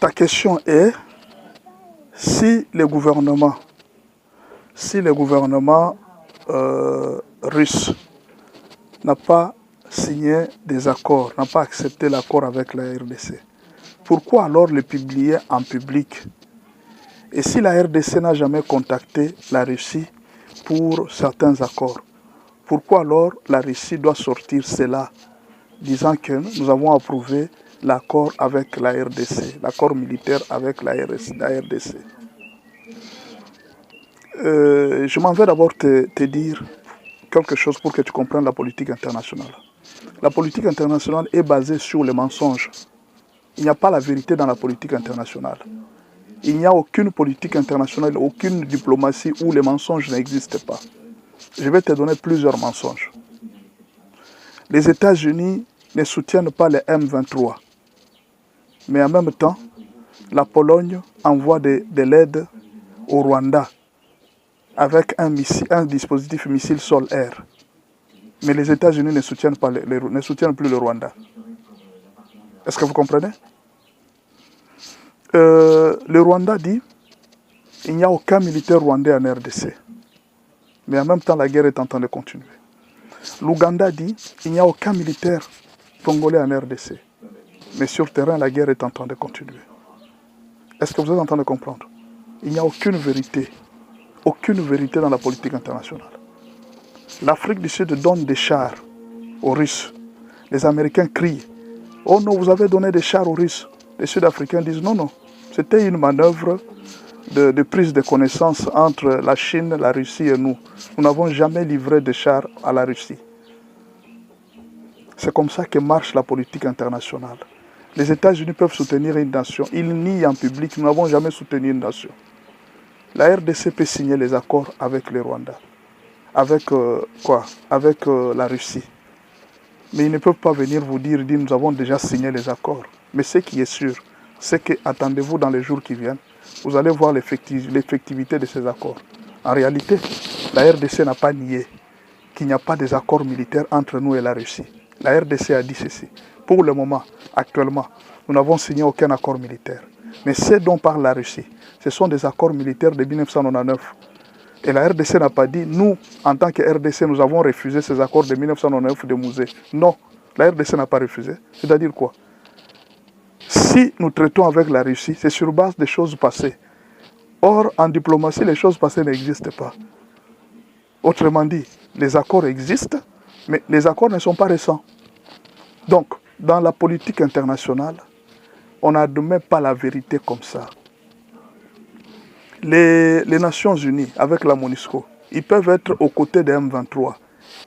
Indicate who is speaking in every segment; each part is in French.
Speaker 1: ta question est si le gouvernement russe n'a pas signé des accords, n'a pas accepté l'accord avec la RDC, pourquoi alors le publier en public? Et si la RDC n'a jamais contacté la Russie pour certains accords, pourquoi alors la Russie doit sortir cela, disant que nous avons approuvé l'accord avec la RDC, l'accord militaire avec la RDC? Je m'en vais d'abord te dire quelque chose pour que tu comprennes la politique internationale. La politique internationale est basée sur les mensonges. Il n'y a pas la vérité dans la politique internationale. Il n'y a aucune politique internationale, aucune diplomatie où les mensonges n'existent pas. Je vais te donner plusieurs mensonges. Les États-Unis ne soutiennent pas les M23. Mais en même temps, la Pologne envoie de l'aide au Rwanda avec un dispositif missile sol-air. Mais les États-Unis ne soutiennent plus le Rwanda. Est-ce que vous comprenez? Le Rwanda dit qu'il n'y a aucun militaire rwandais en RDC. Mais en même temps, la guerre est en train de continuer. L'Ouganda dit qu'il n'y a aucun militaire congolais en RDC. Mais sur terrain, la guerre est en train de continuer. Est-ce que vous êtes en train de comprendre? Il n'y a aucune vérité dans la politique internationale. L'Afrique du Sud donne des chars aux Russes. Les Américains crient « Oh non, vous avez donné des chars aux Russes ». Les Sud-Africains disent « Non, non, c'était une manœuvre de prise de connaissance entre la Chine, la Russie et nous. Nous n'avons jamais livré de chars à la Russie. » C'est comme ça que marche la politique internationale. Les États-Unis peuvent soutenir une nation. Ils nient en public, nous n'avons jamais soutenu une nation. La RDC peut signer les accords avec le Rwanda. Avec Avec la Russie. Mais ils ne peuvent pas venir vous dire nous avons déjà signé les accords. Mais ce qui est sûr, c'est que, attendez-vous dans les jours qui viennent, vous allez voir l'effectivité de ces accords. En réalité, la RDC n'a pas nié qu'il n'y a pas des accords militaires entre nous et la Russie. La RDC a dit ceci. Pour le moment, actuellement, nous n'avons signé aucun accord militaire. Mais ce dont parle la Russie, ce sont des accords militaires de 1999. Et la RDC n'a pas dit, nous, en tant que RDC, nous avons refusé ces accords de 1999 de Musée. Non, la RDC n'a pas refusé. C'est-à-dire quoi? Si nous traitons avec la Russie, c'est sur base des choses passées. Or, en diplomatie, les choses passées n'existent pas. Autrement dit, les accords existent, mais les accords ne sont pas récents. Donc, dans la politique internationale, on n'admet pas la vérité comme ça. Les Nations Unies, avec la MONUSCO, ils peuvent être aux côtés des M23.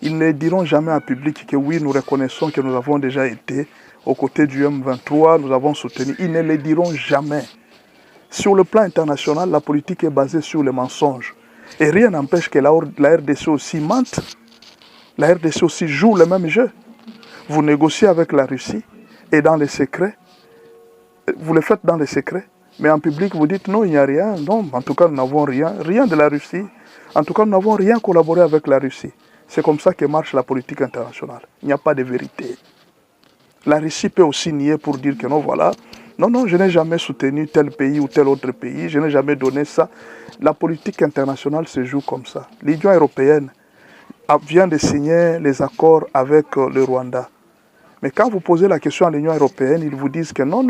Speaker 1: Ils ne diront jamais en public que oui, nous reconnaissons que nous avons déjà été aux côtés du M23, nous avons soutenu. Ils ne le diront jamais. Sur le plan international, la politique est basée sur les mensonges. Et rien n'empêche que la RDC aussi mente. La RDC aussi joue le même jeu. Vous négociez avec la Russie et dans les secrets, vous le faites dans les secrets, mais en public vous dites non, il n'y a rien, non, en tout cas nous n'avons rien de la Russie, en tout cas nous n'avons rien collaboré avec la Russie. C'est comme ça que marche la politique internationale. Il n'y a pas de vérité. La Russie peut aussi nier pour dire que non, voilà, non, je n'ai jamais soutenu tel pays ou tel autre pays, je n'ai jamais donné ça. La politique internationale se joue comme ça. L'Union européenne vient de signer les accords avec le Rwanda. Mais quand vous posez la question à l'Union européenne, ils vous disent que non,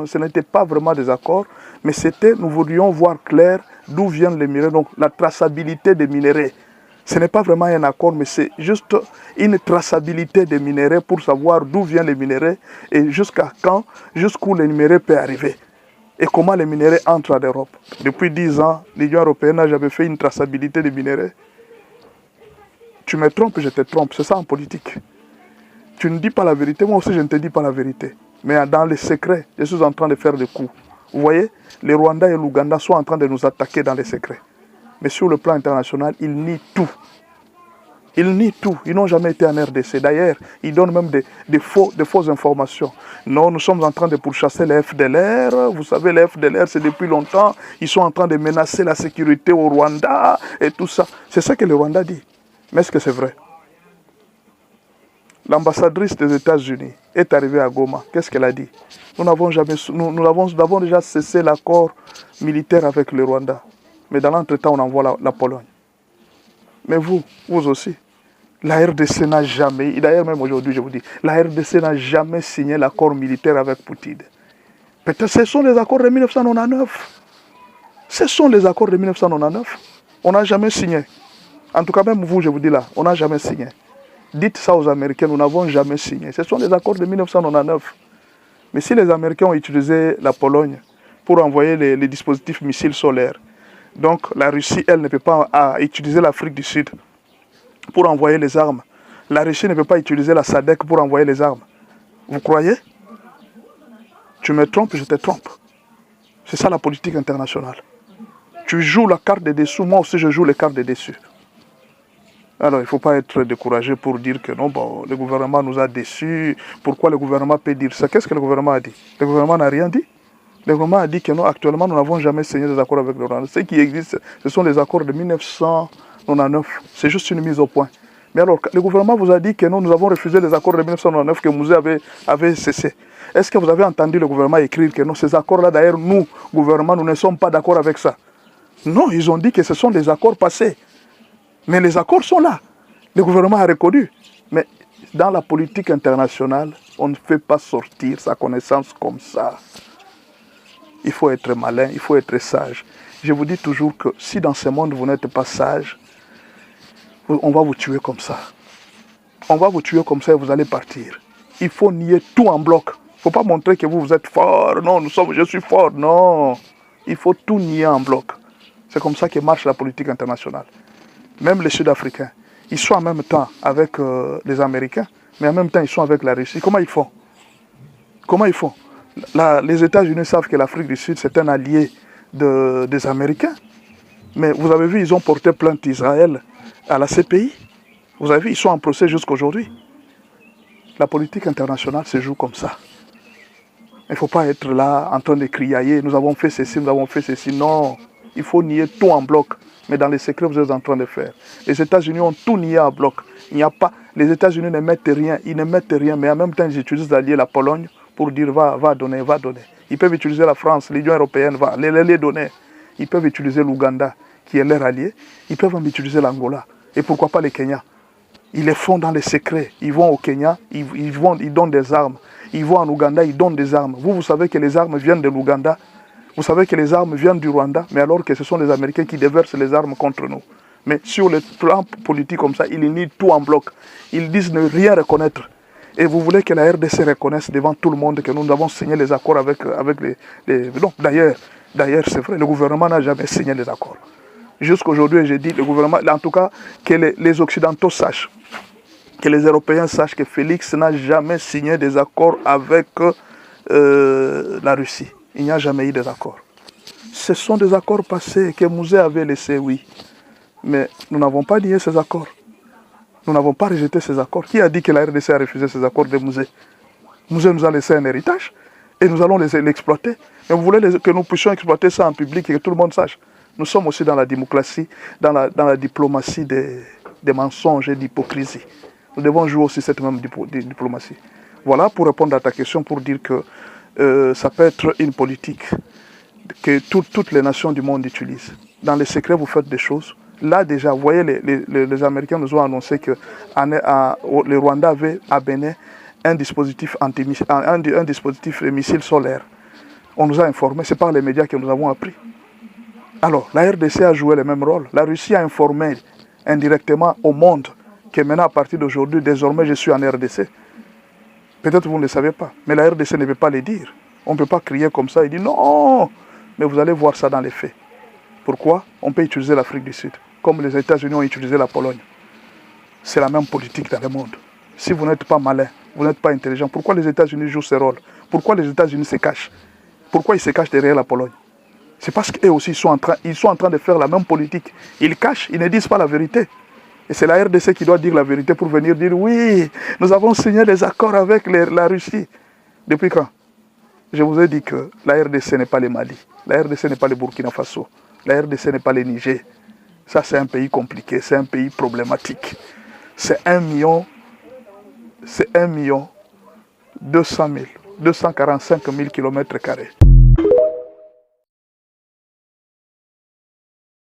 Speaker 1: ce n'était pas vraiment des accords, mais c'était, nous voulions voir clair d'où viennent les minerais, donc la traçabilité des minerais. Ce n'est pas vraiment un accord, mais c'est juste une traçabilité des minerais pour savoir d'où viennent les minerais et jusqu'à quand, jusqu'où les minerais peuvent arriver. Et comment les minerais entrent en Europe. Depuis 10 ans, l'Union européenne n'a jamais fait une traçabilité des minerais. Tu me trompes, je te trompe, c'est ça en politique. Tu ne dis pas la vérité, moi aussi je ne te dis pas la vérité. Mais dans les secrets, je suis en train de faire des coups. Vous voyez, les Rwandais et l'Ouganda sont en train de nous attaquer dans les secrets. Mais sur le plan international, ils nient tout. Ils nient tout. Ils n'ont jamais été en RDC. D'ailleurs, ils donnent même des fausses informations. Non, nous sommes en train de pourchasser les FDLR. Vous savez, les FDLR, c'est depuis longtemps. Ils sont en train de menacer la sécurité au Rwanda et tout ça. C'est ça que le Rwanda dit. Mais est-ce que c'est vrai? l'ambassadrice des États-Unis est arrivée à Goma. Qu'est-ce qu'elle a dit? Nous avons déjà cessé l'accord militaire avec le Rwanda. Mais dans l'entretemps, on envoie la Pologne. Mais vous aussi. La RDC n'a jamais, et d'ailleurs même aujourd'hui je vous dis, la RDC n'a jamais signé l'accord militaire avec Poutine. Peut-être ce sont les accords de 1999. Ce sont les accords de 1999. On n'a jamais signé. En tout cas même vous, je vous dis là, on n'a jamais signé. Dites ça aux Américains, nous n'avons jamais signé. Ce sont les accords de 1999. Mais si les Américains ont utilisé la Pologne pour envoyer les dispositifs missiles solaires, donc la Russie, elle ne peut pas utiliser l'Afrique du Sud pour envoyer les armes. La Russie ne peut pas utiliser la SADC pour envoyer les armes. Vous croyez? Tu me trompes, je te trompe. C'est ça la politique internationale. Tu joues la carte des dessous, moi aussi je joue les cartes des dessus. Alors il ne faut pas être découragé pour dire que non, bon, le gouvernement nous a déçus. Pourquoi le gouvernement peut dire ça? Qu'est-ce que le gouvernement a dit? Le gouvernement n'a rien dit. Le gouvernement a dit que non, actuellement nous n'avons jamais signé des accords avec le Rwanda. Ce qui existe, ce sont les accords de 1999. C'est juste une mise au point. Mais alors, le gouvernement vous a dit que non, nous avons refusé les accords de 1999 que Mouzé avait cessé. Est-ce que vous avez entendu le gouvernement écrire que non, ces accords-là, d'ailleurs, nous, gouvernement, nous ne sommes pas d'accord avec ça? Non, ils ont dit que ce sont des accords passés. Mais les accords sont là. Le gouvernement a reconnu. Mais dans la politique internationale, on ne fait pas sortir sa connaissance comme ça. Il faut être malin, il faut être sage. Je vous dis toujours que si dans ce monde vous n'êtes pas sage, on va vous tuer comme ça. On va vous tuer comme ça et vous allez partir. Il faut nier tout en bloc. Il ne faut pas montrer que vous êtes fort. Non, je suis fort. Non. Il faut tout nier en bloc. C'est comme ça que marche la politique internationale. Même les Sud-Africains, ils sont en même temps avec les Américains, mais en même temps ils sont avec la Russie. Comment ils font? Comment ils font? Les États-Unis savent que l'Afrique du Sud, c'est un allié des Américains. Mais vous avez vu, ils ont porté plainte d'Israël à la CPI. Vous avez vu, ils sont en procès jusqu'à aujourd'hui. La politique internationale se joue comme ça. Il ne faut pas être là en train de criailler, nous avons fait ceci, nous avons fait ceci. Non, il faut nier tout en bloc. Mais dans les secrets, vous êtes en train de faire. Les États-Unis ont tout nié en bloc. Il n'y a pas, les États-Unis ne mettent rien, ils ne mettent rien, mais en même temps, ils utilisent l'allié, la Pologne, pour dire va donner, va donner. Ils peuvent utiliser la France, l'Union européenne, va les donner. Ils peuvent utiliser l'Ouganda, qui est leur allié. Ils peuvent même utiliser l'Angola. Et pourquoi pas les Kenyans? Ils les font dans les secrets. Ils vont au Kenya, ils donnent des armes. Ils vont en Ouganda, ils donnent des armes. Vous savez que les armes viennent de l'Ouganda. Vous savez que les armes viennent du Rwanda, mais alors que ce sont les Américains qui déversent les armes contre nous. Mais sur le plan politique comme ça, ils nient tout en bloc. Ils disent ne rien reconnaître. Et vous voulez que la RDC reconnaisse devant tout le monde que nous avons signé les accords avec les... Non, d'ailleurs, c'est vrai, le gouvernement n'a jamais signé les accords. Jusqu'à aujourd'hui, j'ai dit, le gouvernement, en tout cas, que les Occidentaux sachent, que les Européens sachent que Félix n'a jamais signé des accords avec la Russie. Il n'y a jamais eu des accords. Ce sont des accords passés que Mouzé avait laissés, oui. Mais nous n'avons pas nié ces accords. Nous n'avons pas rejeté ces accords. Qui a dit que la RDC a refusé ces accords de Mouzé? Mouzé nous a laissé un héritage et nous allons l'exploiter. Mais vous voulez que nous puissions exploiter ça en public et que tout le monde sache? Nous sommes aussi dans la démocratie, dans la diplomatie des mensonges et d'hypocrisie. Nous devons jouer aussi cette même diplomatie. Voilà pour répondre à ta question, pour dire que ça peut être une politique que toutes les nations du monde utilisent. Dans les secrets, vous faites des choses. Là déjà, vous voyez, les Américains nous ont annoncé que le Rwanda avait à Bénin un dispositif missile solaire. On nous a informé, c'est par les médias que nous avons appris. Alors, la RDC a joué le même rôle. La Russie a informé indirectement au monde que maintenant, à partir d'aujourd'hui, désormais, je suis en RDC. Peut-être vous ne le savez pas, mais la RDC ne peut pas le dire. On ne peut pas crier comme ça et dire non, mais vous allez voir ça dans les faits. Pourquoi? On peut utiliser l'Afrique du Sud, comme les États-Unis ont utilisé la Pologne. C'est la même politique dans le monde. Si vous n'êtes pas malin, vous n'êtes pas intelligent, pourquoi les États-Unis jouent ce rôle? Pourquoi les États-Unis se cachent? Pourquoi ils se cachent derrière la Pologne? C'est parce qu'eux aussi ils sont en train de faire la même politique. Ils cachent, ils ne disent pas la vérité. Et c'est la RDC qui doit dire la vérité pour venir dire oui, nous avons signé des accords avec la Russie. Depuis quand? Je vous ai dit que la RDC n'est pas le Mali, la RDC n'est pas le Burkina Faso, la RDC n'est pas le Niger. Ça, c'est un pays compliqué, c'est un pays problématique. C'est 1 c'est 1 200 000, 245 000 km².